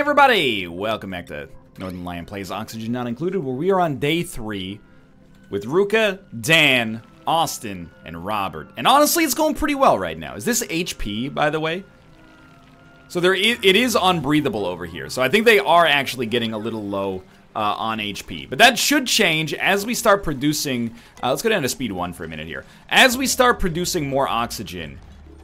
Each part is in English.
everybody! Welcome back to Northern Lion Plays Oxygen Not Included, where we are on day 3 with Ruka, Dan, Austin, and Robert. And honestly, it's going pretty well right now. Is this HP, by the way? So it is unbreathable over here. So I think they are actually getting a little low on HP. But that should change as we start producing... let's go down to speed 1 for a minute here. As we start producing more oxygen,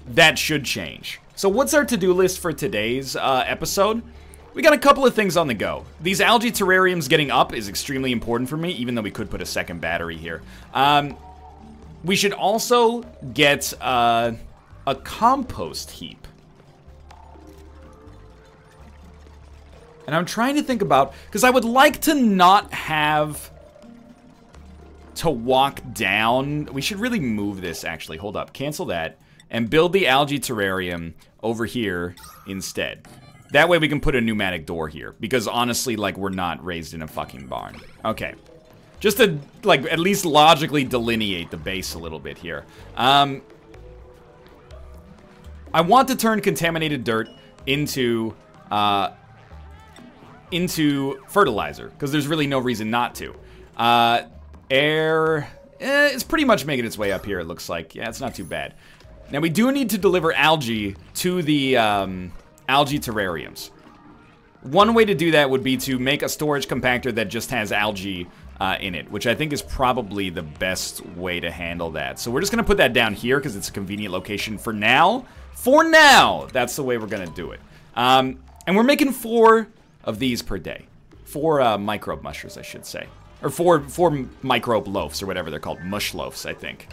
that should change. So what's our to-do list for today's episode? We got a couple of things on the go. These algae terrariums getting up is extremely important for me, even though we could put a second battery here. We should also get a compost heap. And I'm trying to think about, because I would like to not have to walk down. We should really move this, actually. Hold up. Cancel that. And build the algae terrarium over here instead. That way we can put a pneumatic door here. Because honestly, like, we're not raised in a fucking barn. Okay. Just to, like, at least logically delineate the base a little bit here. I want to turn contaminated dirt into fertilizer. Because there's really no reason not to. Air... it's pretty much making its way up here, it looks like. Yeah, it's not too bad. Now, we do need to deliver algae to the algae terrariums. One way to do that would be to make a storage compactor that just has algae in it, which I think is probably the best way to handle that. So we're just going to put that down here because it's a convenient location for now. For now, that's the way we're going to do it. And we're making 4 of these per day. 4 microbe mushers, I should say. Or 4 microbe loaves, or whatever they're called. Mush loaves, I think.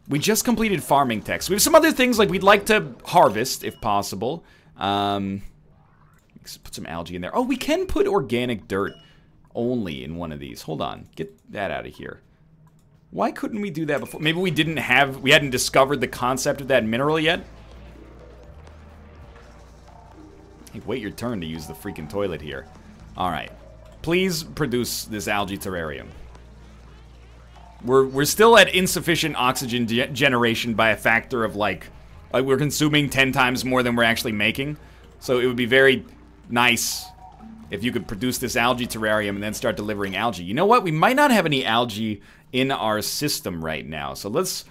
We just completed farming tech. So we have some other things like we'd like to harvest, if possible. Let's put some algae in there. Oh, we can put organic dirt only in one of these. Hold on. Get that out of here. Why couldn't we do that before? Maybe we hadn't discovered the concept of that mineral yet? Hey, wait your turn to use the freaking toilet here. Alright. Please produce this algae terrarium. We're still at insufficient oxygen generation by a factor of like we're consuming 10 times more than we're actually making. So it would be very nice if you could produce this algae terrarium and then start delivering algae. You know what? We might not have any algae in our system right now. So let's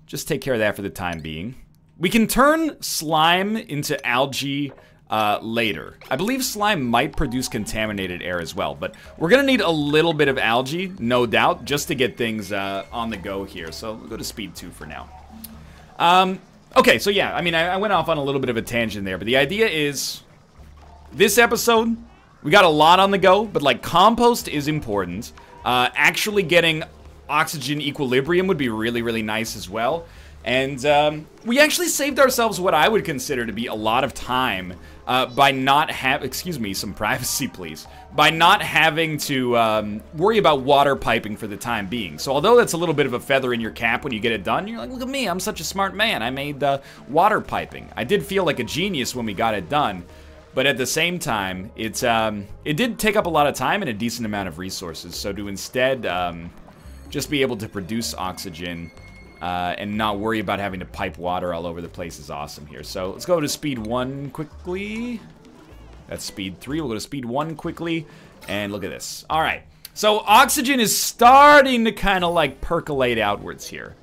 just take care of that for the time being. We can turn slime into algae later. I believe slime might produce contaminated air as well, but we're gonna need a little bit of algae, no doubt, just to get things on the go here. So we'll go to speed 2 for now. Okay, so yeah, I mean, I went off on a little bit of a tangent there, but the idea is, this episode, we got a lot on the go, but like compost is important. Actually getting oxygen equilibrium would be really, really nice as well. And we actually saved ourselves what I would consider to be a lot of time by not excuse me, some privacy please, by not having to worry about water piping for the time being. So although that's a little bit of a feather in your cap when you get it done, you're like, look at me, I'm such a smart man, I made water piping. I did feel like a genius when we got it done, but at the same time, it did take up a lot of time and a decent amount of resources. So to instead just be able to produce oxygen and not worry about having to pipe water all over the place is awesome here. So let's go to speed 1 quickly. That's speed 3. We'll go to speed 1 quickly. And look at this. All right. So oxygen is starting to kind of like percolate outwards here.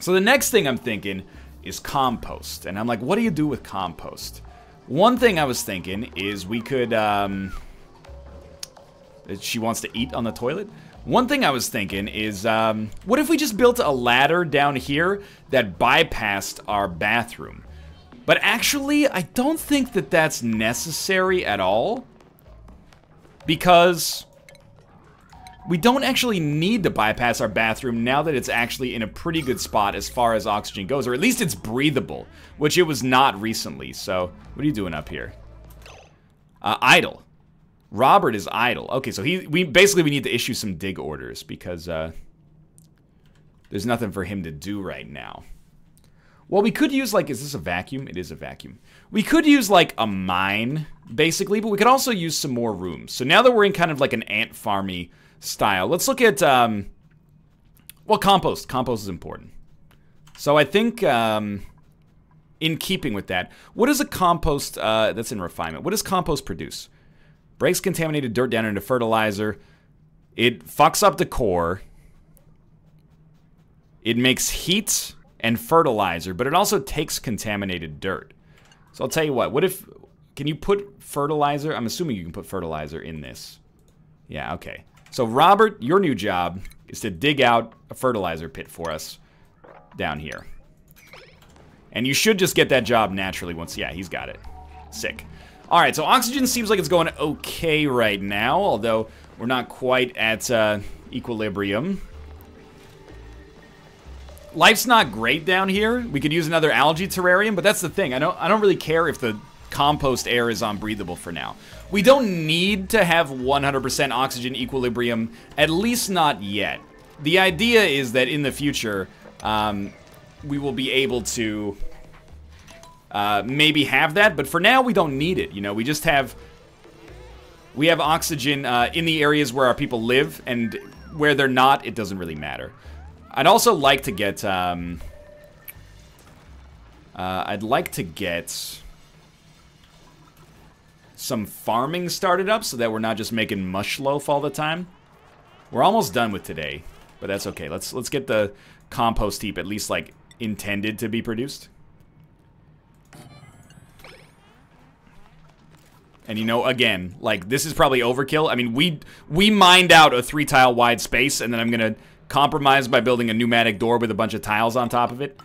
So the next thing I'm thinking is compost. And I'm like, what do you do with compost? One thing I was thinking is we could... she wants to eat on the toilet? One thing I was thinking is, what if we just built a ladder down here that bypassed our bathroom? But actually, I don't think that that's necessary at all. Because we don't actually need to bypass our bathroom now that it's actually in a pretty good spot as far as oxygen goes. Or at least it's breathable, which it was not recently. So, what are you doing up here? Idle. Robert is idle. Okay, so we need to issue some dig orders because there's nothing for him to do right now. Well, we could use like, is this a vacuum? It is a vacuum. We could use like a mine, basically, but we could also use some more rooms. So now that we're in kind of like an ant farmy style, let's look at, well, compost. Compost is important. So I think in keeping with that. What does a compost, that's in refinement, what does compost produce? Breaks contaminated dirt down into fertilizer. It fucks up the core. It makes heat and fertilizer, but it also takes contaminated dirt. So I'll tell you what if, can you put fertilizer? I'm assuming you can put fertilizer in this. Yeah, okay. So Robert, your new job is to dig out a fertilizer pit for us down here. And you should just get that job naturally once, yeah, he's got it. Sick. All right, so oxygen seems like it's going okay right now, although we're not quite at equilibrium. Life's not great down here. We could use another algae terrarium, but that's the thing. I don't really care if the compost air is unbreathable for now. We don't need to have 100% oxygen equilibrium, at least not yet. The idea is that in the future, we will be able to maybe have that, but for now we don't need it. You know, we have oxygen in the areas where our people live, and where they're not, it doesn't really matter. I'd also like to get some farming started up so that we're not just making mush loaf all the time. We're almost done with today, but that's okay. Let's get the compost heap at least like intended to be produced. And you know, again, like this is probably overkill. I mean, we mined out a 3-tile wide space, and then I'm gonna compromise by building a pneumatic door with a bunch of tiles on top of it.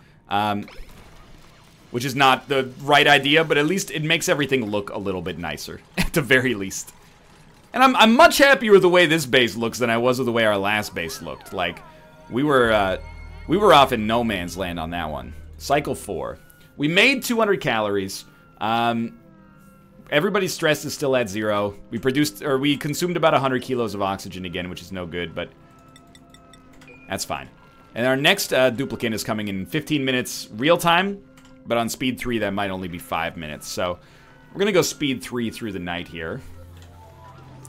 Which is not the right idea, but at least it makes everything look a little bit nicer, at the very least. And I'm much happier with the way this base looks than I was with the way our last base looked. Like, we were off in no man's land on that one. Cycle 4. We made 200 calories. Everybody's stress is still at 0. We consumed about 100 kilos of oxygen again, which is no good, but that's fine. And our next duplicate is coming in 15 minutes real time. But on speed 3, that might only be 5 minutes. So we're going to go speed 3 through the night here.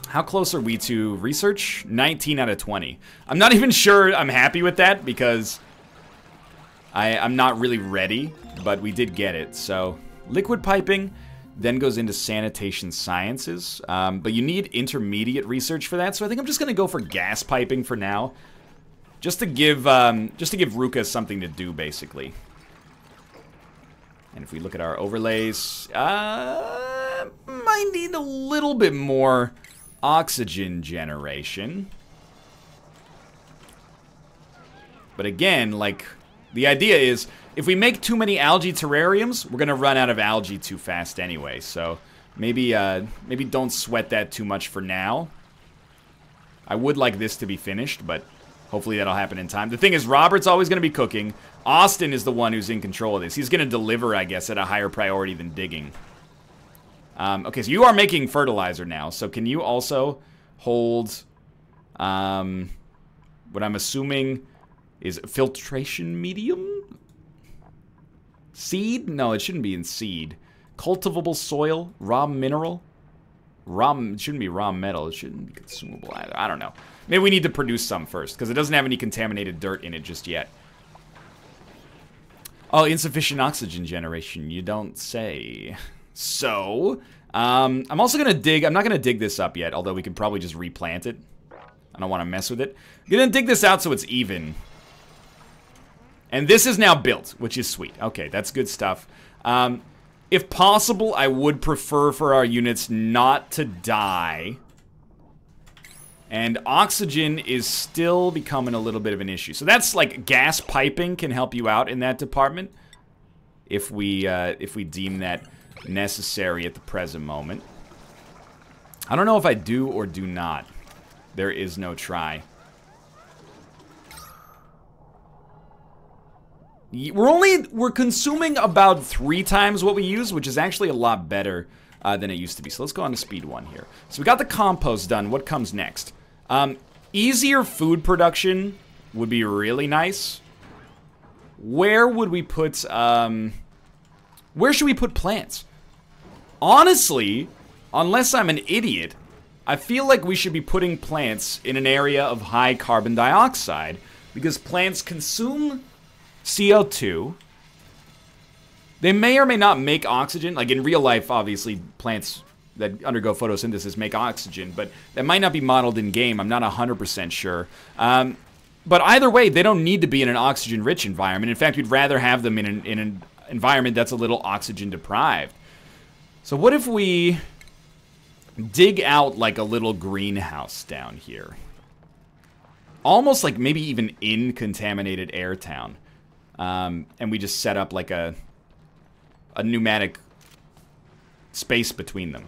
How close are we to research? 19 out of 20. I'm not even sure I'm happy with that because I'm not really ready. But we did get it. So liquid piping then goes into Sanitation Sciences. But you need intermediate research for that. So I think I'm just going to go for gas piping for now. Just to give Ruka something to do, basically. And if we look at our overlays, might need a little bit more oxygen generation. But again, like, the idea is, if we make too many algae terrariums, we're gonna run out of algae too fast anyway. So maybe don't sweat that too much for now. I would like this to be finished, but hopefully that'll happen in time. The thing is, Robert's always going to be cooking. Austin is the one who's in control of this. He's going to deliver, I guess, at a higher priority than digging. Okay, so you are making fertilizer now. So can you also hold what I'm assuming is filtration medium? Seed? No, it shouldn't be in seed. Cultivable soil? Raw mineral? It shouldn't be raw metal. It shouldn't be consumable either. I don't know. Maybe we need to produce some first, because it doesn't have any contaminated dirt in it just yet. Oh, insufficient oxygen generation. You don't say. So, I'm also going to dig. I'm not going to dig this up yet, although we could probably just replant it. I don't want to mess with it. I'm going to dig this out so it's even. And this is now built, which is sweet. Okay, that's good stuff. If possible, I would prefer for our units not to die. And oxygen is still becoming a little bit of an issue. So that's like gas piping can help you out in that department. If we deem that necessary at the present moment. I don't know if I do or do not. There is no try. We're consuming about 3 times what we use, which is actually a lot better than it used to be. So let's go on to speed 1 here. So we got the compost done. What comes next? Easier food production would be really nice. Where would we put, where should we put plants? Honestly, unless I'm an idiot, I feel like we should be putting plants in an area of high carbon dioxide because plants consume CO2. They may or may not make oxygen. Like in real life, obviously, plants that undergo photosynthesis make oxygen, but that might not be modeled in game. I'm not 100% sure. But either way, they don't need to be in an oxygen-rich environment. In fact, we'd rather have them in an environment that's a little oxygen-deprived. So what if we dig out like a little greenhouse down here? Almost like maybe even in contaminated air town. And we just set up like a pneumatic space between them.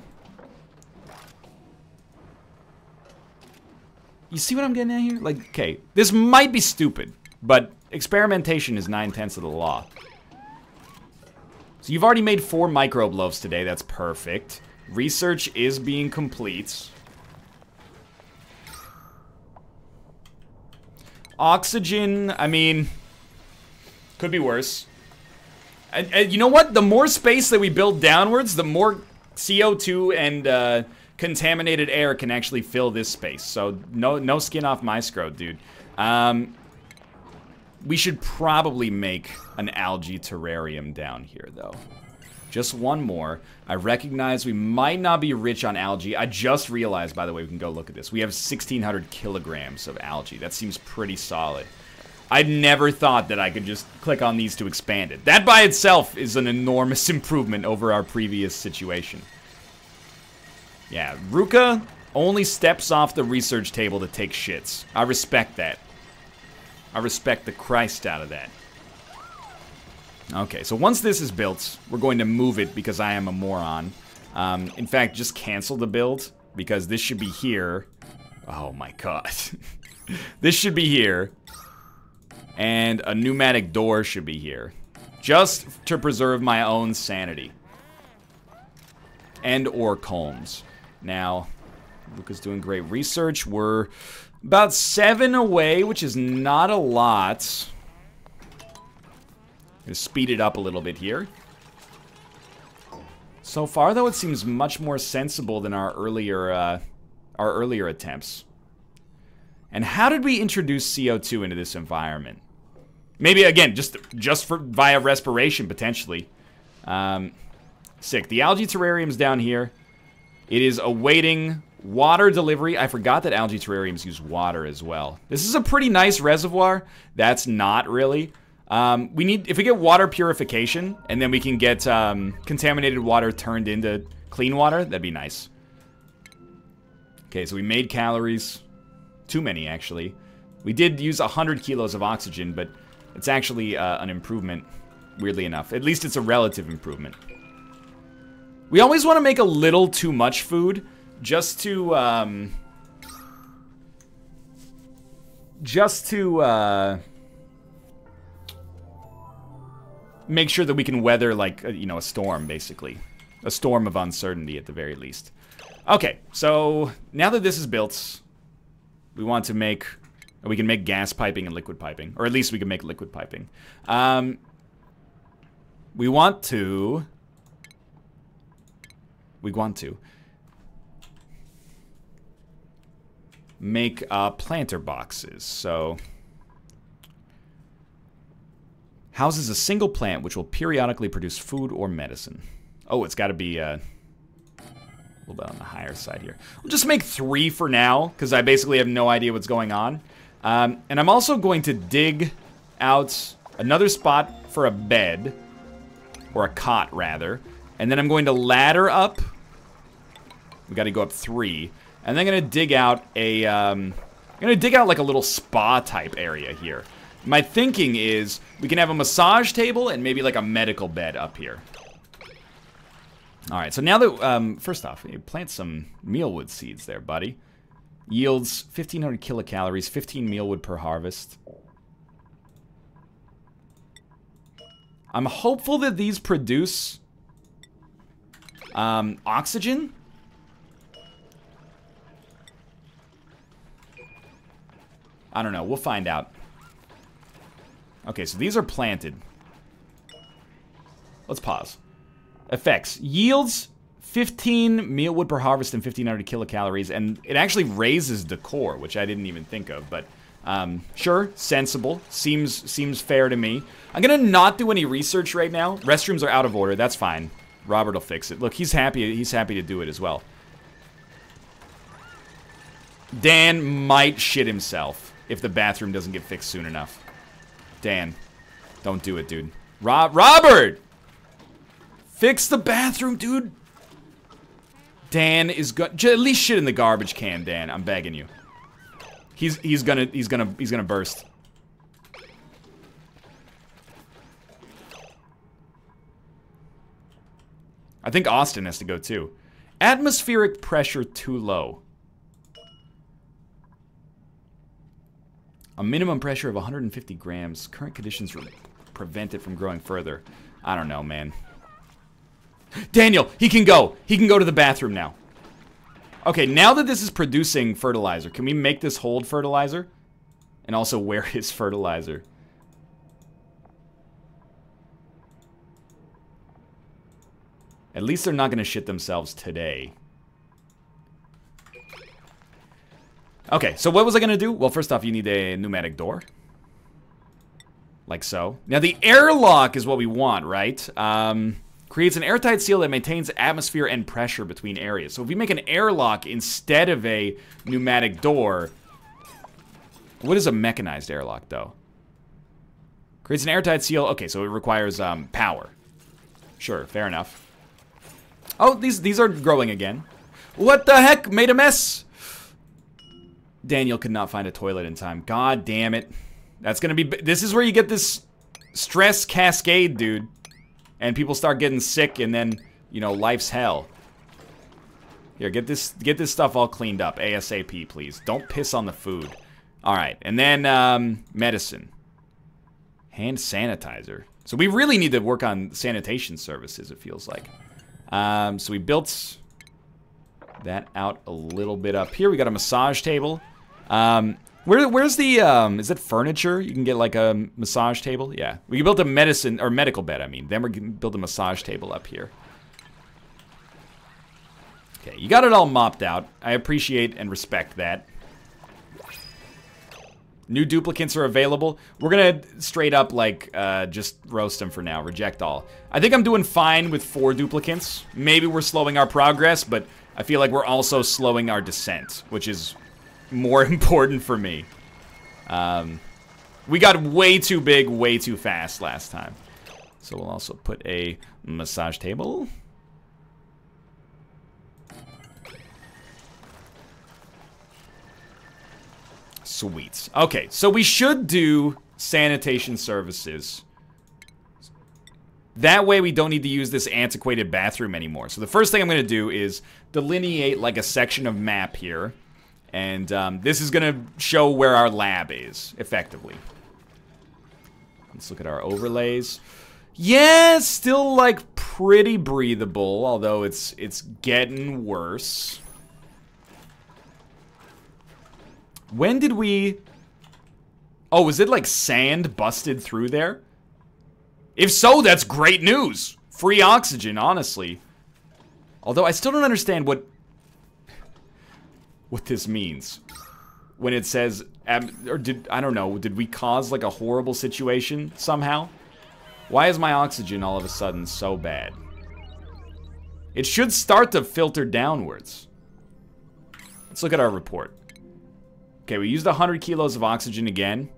You see what I'm getting at here? Like, okay, this might be stupid, but experimentation is 9/10 of the law. So you've already made 4 microbe loaves today. That's perfect. Research is being complete. Oxygen, I mean, could be worse. And you know what? The more space that we build downwards, the more CO2 and contaminated air can actually fill this space. So no skin off my scrot, dude. We should probably make an algae terrarium down here, though. Just one more. I recognize we might not be rich on algae. I just realized, by the way, we can go look at this. We have 1,600 kilograms of algae. That seems pretty solid. I'd never thought that I could just click on these to expand it. That by itself is an enormous improvement over our previous situation. Yeah, Ruka only steps off the research table to take shits. I respect that. I respect the Christ out of that. Okay, so once this is built, we're going to move it because I am a moron. In fact, just cancel the build because this should be here. Oh my god. This should be here. And a pneumatic door should be here. Just to preserve my own sanity. And or Colmes. Now, Luca's doing great research. We're about 7 away, which is not a lot. Gonna speed it up a little bit here. So far, though, it seems much more sensible than our earlier attempts. And how did we introduce CO2 into this environment? Maybe, again, just for via respiration, potentially. Sick. The algae terrarium's down here. It is awaiting water delivery. I forgot that algae terrariums use water as well. This is a pretty nice reservoir. That's not really. If we get water purification, and then we can get contaminated water turned into clean water, that'd be nice. Okay, so we made calories. Too many, actually. We did use 100 kilos of oxygen, but it's actually an improvement, weirdly enough. At least it's a relative improvement. We always want to make a little too much food, just to make sure that we can weather, like, you know, a storm, basically. A storm of uncertainty, at the very least. Okay, so now that this is built, we want to make... We can make gas piping and liquid piping. Or at least we can make liquid piping. We want to make planter boxes. So... houses a single plant which will periodically produce food or medicine. Oh, it's got to be a little bit on the higher side here. We'll just make 3 for now, because I basically have no idea what's going on. And I'm also going to dig out another spot for a bed, or a cot, rather. And then I'm going to ladder up. We got to go up 3. And then I'm going to dig out a... I'm going to dig out like a little spa-type area here. My thinking is we can have a massage table and maybe like a medical bed up here. All right, so now that, first off, you plant some mealwood seeds there, buddy. Yields 1,500 kilocalories, 15 mealwood per harvest. I'm hopeful that these produce oxygen. I don't know, we'll find out. Okay, so these are planted. Let's pause. Effects. Yields 15 mealwood per harvest and 1,500 kilocalories, and it actually raises decor, which I didn't even think of, but Sure, sensible. Seems fair to me. I'm gonna not do any research right now. Restrooms are out of order. That's fine. Robert will fix it. Look, he's happy. He's happy to do it as well. Dan might shit himself if the bathroom doesn't get fixed soon enough. Dan, don't do it, dude. Robert! Fix the bathroom, dude. Dan is at least shit in the garbage can, Dan. I'm begging you. He's gonna burst. I think Austin has to go too. Atmospheric pressure too low. A minimum pressure of 150 grams. Current conditions prevent it from growing further. I don't know, man. Daniel, he can go. He can go to the bathroom now. Okay, now that this is producing fertilizer, can we make this hold fertilizer? And also, where is fertilizer? At least they're not going to shit themselves today. Okay, so what was I going to do? Well, first off, you need a pneumatic door. Like so. Now, the airlock is what we want, right? Creates an airtight seal that maintains atmosphere and pressure between areas. So if we make an airlock instead of a pneumatic door... What is a mechanized airlock, though? Creates an airtight seal. Okay, so it requires power. Sure, fair enough. Oh, these are growing again. What the heck? Made a mess. Daniel could not find a toilet in time. God damn it. That's gonna be... This is where you get this stress cascade, dude. And people start getting sick and then, you know, life's hell. Here, get this stuff all cleaned up. ASAP, please. Don't piss on the food. Alright, and then, medicine. Hand sanitizer. So we really need to work on sanitation services, it feels like. So we built that out a little bit up here. We got a massage table. Where's the, is it furniture? You can get like a massage table? Yeah. We built a medical bed, I mean. Then we're gonna build a massage table up here. Okay, you got it all mopped out. I appreciate and respect that. New duplicants are available. We're gonna straight up, like, just roast them for now. Reject all. I think I'm doing fine with 4 duplicants. Maybe we're slowing our progress, but I feel like we're also slowing our descent, which is more important for me. We got way too big, way too fast last time. So we'll also put a massage table. Sweet. Okay, so we should do sanitation services. That way we don't need to use this antiquated bathroom anymore. So the first thing I'm going to do is delineate like a section of map here. And this is going to show where our lab is, effectively. Let's look at our overlays. Yeah, still like pretty breathable, although it's getting worse. When did we... Oh, was it like sand busted through there? If so, that's great news. Free oxygen, honestly. Although I still don't understand what this means. When it says, or I don't know, did we cause like a horrible situation somehow? Why is my oxygen all of a sudden so bad? It should start to filter downwards. Let's look at our report. Okay, we used 100 kilos of oxygen again.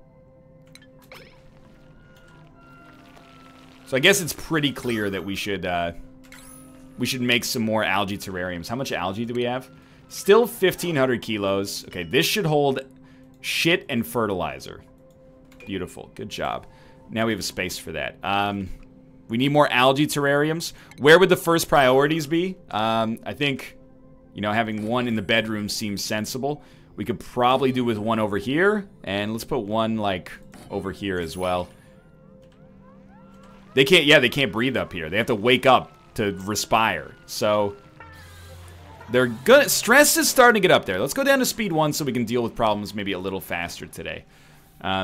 So I guess it's pretty clear that we should make some more algae terrariums. How much algae do we have? Still 1,500 kilos. Okay, this should hold shit and fertilizer. Beautiful, good job. Now we have a space for that. We need more algae terrariums. Where would the first priorities be? I think, you know, having one in the bedroom seems sensible. We could probably do with one over here. And let's put one, like, over here as well. They can't breathe up here. They have to wake up to respire. So, they're good. Stress is starting to get up there. Let's go down to speed 1 so we can deal with problems maybe a little faster today.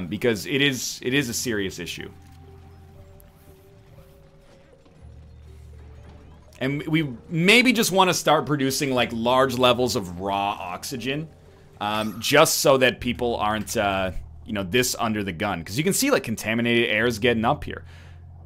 Because it is a serious issue. And we maybe just want to start producing, like, large levels of raw oxygen. Just so that people aren't you know, this under the gun. Because you can see, like, contaminated air is getting up here.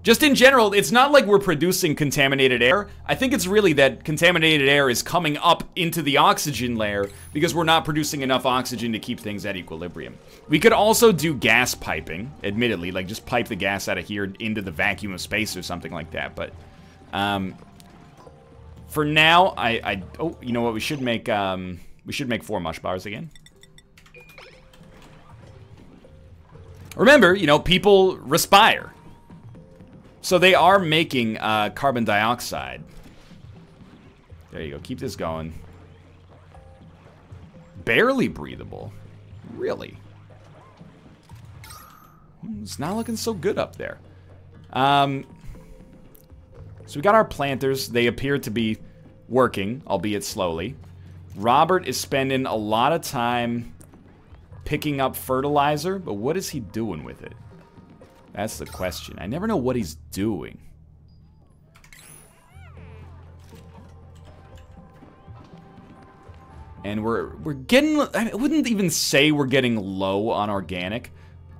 Just in general, it's not like we're producing contaminated air. I think it's really that contaminated air is coming up into the oxygen layer because we're not producing enough oxygen to keep things at equilibrium. We could also do gas piping, admittedly, like just pipe the gas out of here into the vacuum of space or something like that. But for now, oh, you know what? We should make 4 mush bars again. Remember, you know, people respire. So they are making carbon dioxide. There you go. Keep this going. Barely breathable. Really? It's not looking so good up there. So we got our planters. They appear to be working, albeit slowly. Robert is spending a lot of time picking up fertilizer, but what is he doing with it? That's the question. I never know what he's doing. And we're getting, I wouldn't even say we're getting low on organic.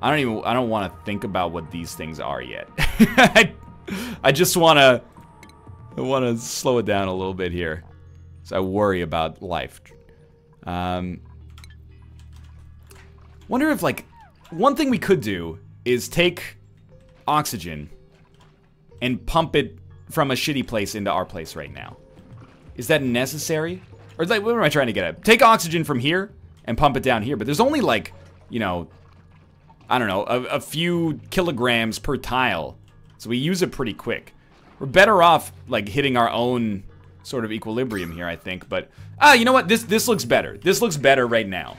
I don't want to think about what these things are yet. I just want to slow it down a little bit here. So I worry about life. Wonder if, like, one thing we could do is take oxygen and pump it from a shitty place into our place right now. Is that necessary? Or is that, what am I trying to get at? Take oxygen from here and pump it down here, but there's only, like, you know, I don't know, a few kilograms per tile. So we use it pretty quick. We're better off, like, hitting our own sort of equilibrium here, I think. But, you know what? This looks better. This looks better right now.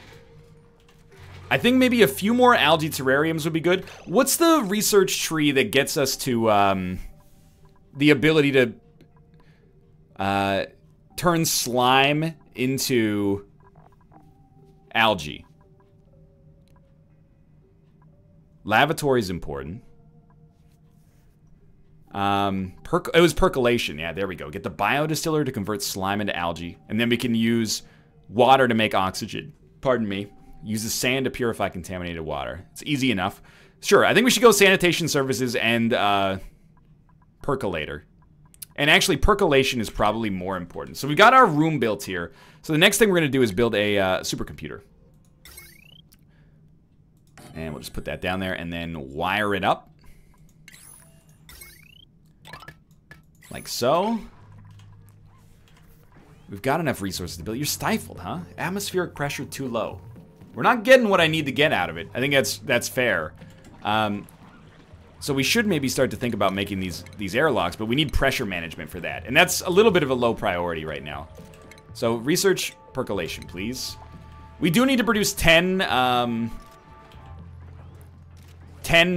I think maybe a few more algae terrariums would be good. What's the research tree that gets us to the ability to turn slime into algae? Lavatory is important. It was percolation. Yeah, there we go. Get the biodistiller to convert slime into algae, and then we can use water to make oxygen. Pardon me. Uses sand to purify contaminated water. It's easy enough. Sure, I think we should go Sanitation Services and percolator. And actually, percolation is probably more important. So we got our room built here. So the next thing we're going to do is build a supercomputer. And we'll just put that down there and then wire it up. Like so. We've got enough resources to build. You're stifled, huh? Atmospheric pressure too low. We're not getting what I need to get out of it. I think that's fair. So we should maybe start to think about making these airlocks, but we need pressure management for that. And that's a little bit of a low priority right now. So research percolation, please. We do need to produce 10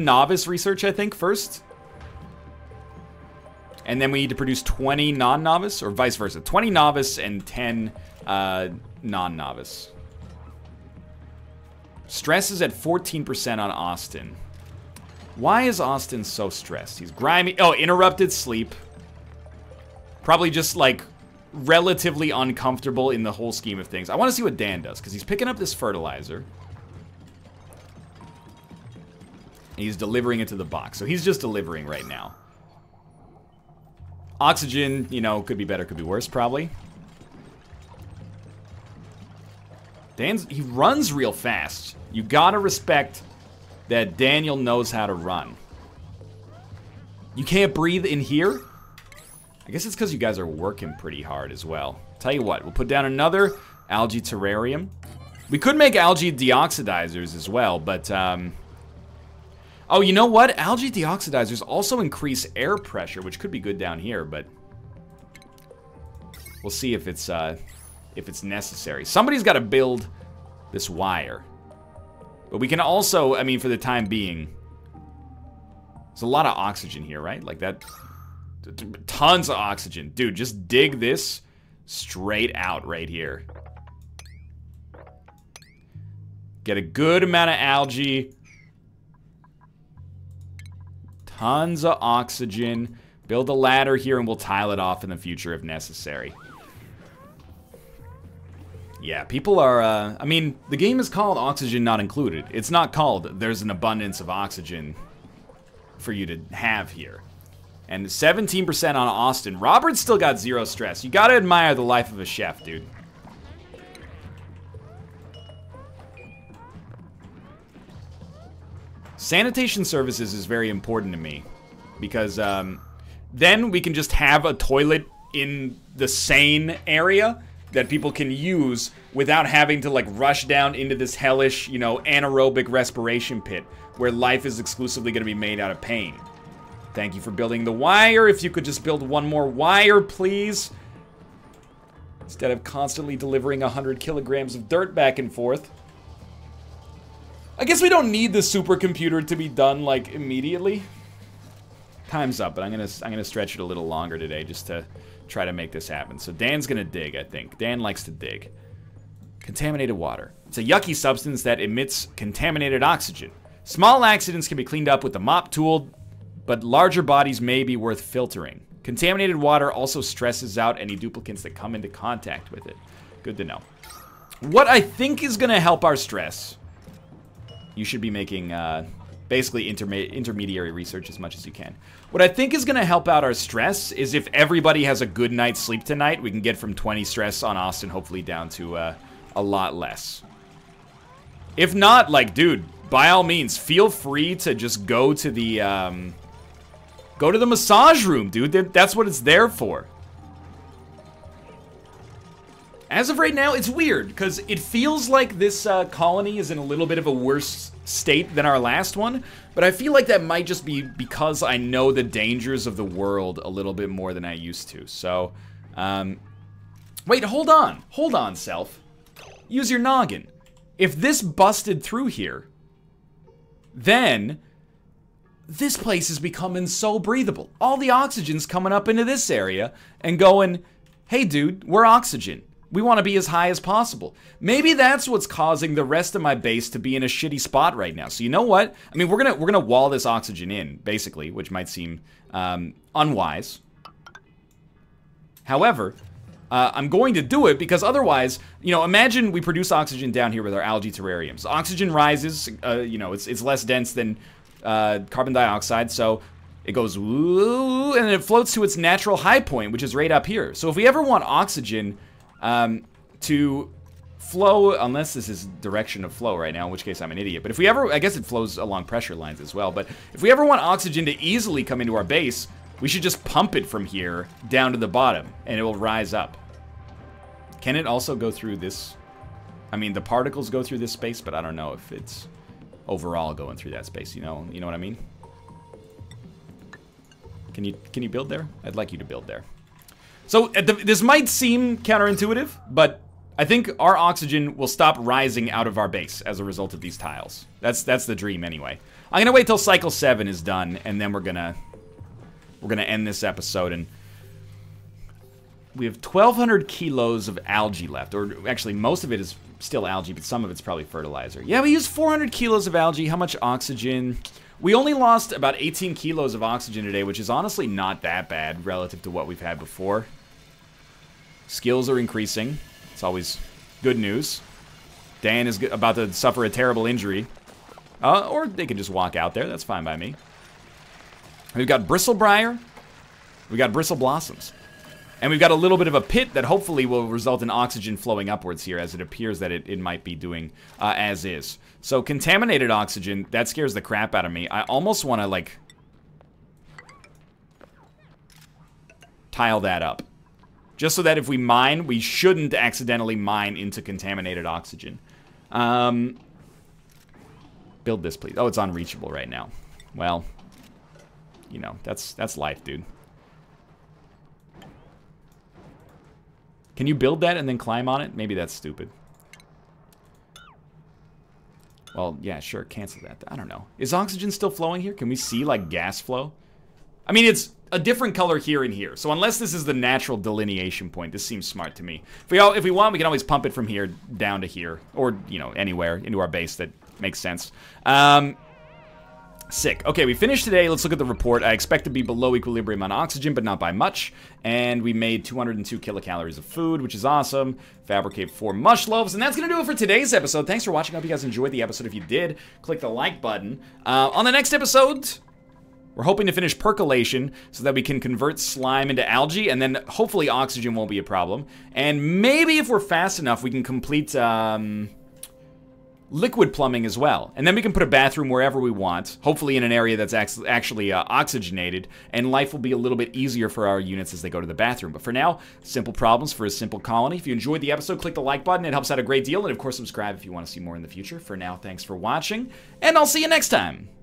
novice research, I think, first. And then we need to produce 20 non-novice, or vice versa. 20 novice and 10 non-novice. Stress is at 14% on Austin. Why is Austin so stressed? He's grimy. Oh, interrupted sleep. Probably just, like, relatively uncomfortable in the whole scheme of things. I want to see what Dan does, because he's picking up this fertilizer. And he's delivering it to the box. So he's just delivering right now. Oxygen, you know, could be better, could be worse, probably. He runs real fast. You gotta respect that Daniel knows how to run. You can't breathe in here? I guess it's because you guys are working pretty hard as well. Tell you what, we'll put down another algae terrarium. We could make algae deoxidizers as well, but oh, you know what? Algae deoxidizers also increase air pressure, which could be good down here, but we'll see if it's necessary. Somebody's got to build this wire. But we can also, I mean, for the time being, there's a lot of oxygen here, right? Like that, tons of oxygen. Dude, just dig this straight out right here. Get a good amount of algae. Tons of oxygen. Build a ladder here and we'll tile it off in the future if necessary. Yeah, people are, I mean, the game is called Oxygen Not Included. It's not called There's an Abundance of Oxygen for you to have here. And 17% on Austin. Robert's still got 0 stress. You gotta admire the life of a chef, dude. Sanitation Services is very important to me. Because, then we can just have a toilet in the sane area that people can use without having to, like, rush down into this hellish, you know, anaerobic respiration pit where life is exclusively going to be made out of pain. Thank you for building the wire. If you could just build one more wire, please. Instead of constantly delivering 100 kilograms of dirt back and forth. I guess we don't need the supercomputer to be done, like, immediately. Time's up, but I'm gonna stretch it a little longer today just to try to make this happen. So Dan's gonna dig, I think. Dan likes to dig. Contaminated water. It's a yucky substance that emits contaminated oxygen. Small accidents can be cleaned up with the mop tool, but larger bodies may be worth filtering. Contaminated water also stresses out any duplicants that come into contact with it. Good to know. What I think is gonna help our stress, you should be making basically intermediary research as much as you can. What I think is going to help out our stress is if everybody has a good night's sleep tonight, we can get from 20 stress on Austin hopefully down to a lot less. If not, like, dude, by all means, feel free to just go to the massage room, dude. That's what it's there for. As of right now, it's weird, because it feels like this colony is in a little bit of a worse state than our last one, but I feel like that might just be because I know the dangers of the world a little bit more than I used to. So, wait, hold on. Hold on, self. Use your noggin. If this busted through here, then this place is becoming so breathable. All the oxygen's coming up into this area and going, hey, dude, we're oxygen. We want to be as high as possible. Maybe that's what's causing the rest of my base to be in a shitty spot right now. So you know what? I mean, we're gonna wall this oxygen in, basically, which might seem unwise. However, I'm going to do it because otherwise, you know, imagine we produce oxygen down here with our algae terrariums. Oxygen rises, you know, it's less dense than carbon dioxide, so it goes woo, and it floats to its natural high point, which is right up here. So if we ever want oxygen to flow, unless this is direction of flow right now, in which case I'm an idiot. But if we ever, I guess it flows along pressure lines as well. But if we ever want oxygen to easily come into our base, we should just pump it from here down to the bottom, and it will rise up. Can it also go through this? I mean, the particles go through this space, but I don't know if it's overall going through that space. You know what I mean? Can you build there? I'd like you to build there. So, this might seem counterintuitive, but I think our oxygen will stop rising out of our base as a result of these tiles. That's the dream anyway. I'm gonna wait till cycle 7 is done, and then we're gonna end this episode. And we have 1,200 kilos of algae left, or actually most of it is still algae, but some of it's probably fertilizer. Yeah, we used 400 kilos of algae. How much oxygen? We only lost about 18 kilos of oxygen today, which is honestly not that bad relative to what we've had before. Skills are increasing. It's always good news. Dan is about to suffer a terrible injury. Or they can just walk out there. That's fine by me. We've got bristlebriar. We've got bristle blossoms. And we've got a little bit of a pit that hopefully will result in oxygen flowing upwards here, as it appears that it might be doing as is. So contaminated oxygen, that scares the crap out of me. I almost want to, like, tile that up. Just so that if we mine, we shouldn't accidentally mine into contaminated oxygen. Build this, please. Oh, it's unreachable right now. Well, you know, that's life, dude. Can you build that and then climb on it? Maybe that's stupid. Well, yeah, sure, cancel that. I don't know. Is oxygen still flowing here? Can we see, like, gas flow? I mean, it's a different color here and here. So unless this is the natural delineation point, this seems smart to me. If we want, we can always pump it from here down to here. Or, you know, anywhere into our base that makes sense. Sick. Okay, we finished today. Let's look at the report. I expect to be below equilibrium on oxygen, but not by much. And we made 202 kilocalories of food, which is awesome. Fabricate 4 mush loaves. And that's going to do it for today's episode. Thanks for watching. I hope you guys enjoyed the episode. If you did, click the like button. On the next episode, we're hoping to finish percolation so that we can convert slime into algae. And then hopefully oxygen won't be a problem. And maybe if we're fast enough, we can complete... liquid plumbing as well. And then we can put a bathroom wherever we want, hopefully in an area that's actually oxygenated, and life will be a little bit easier for our units as they go to the bathroom. But for now, simple problems for a simple colony. If you enjoyed the episode, click the like button. It helps out a great deal. And of course, subscribe if you want to see more in the future. For now, thanks for watching, and I'll see you next time.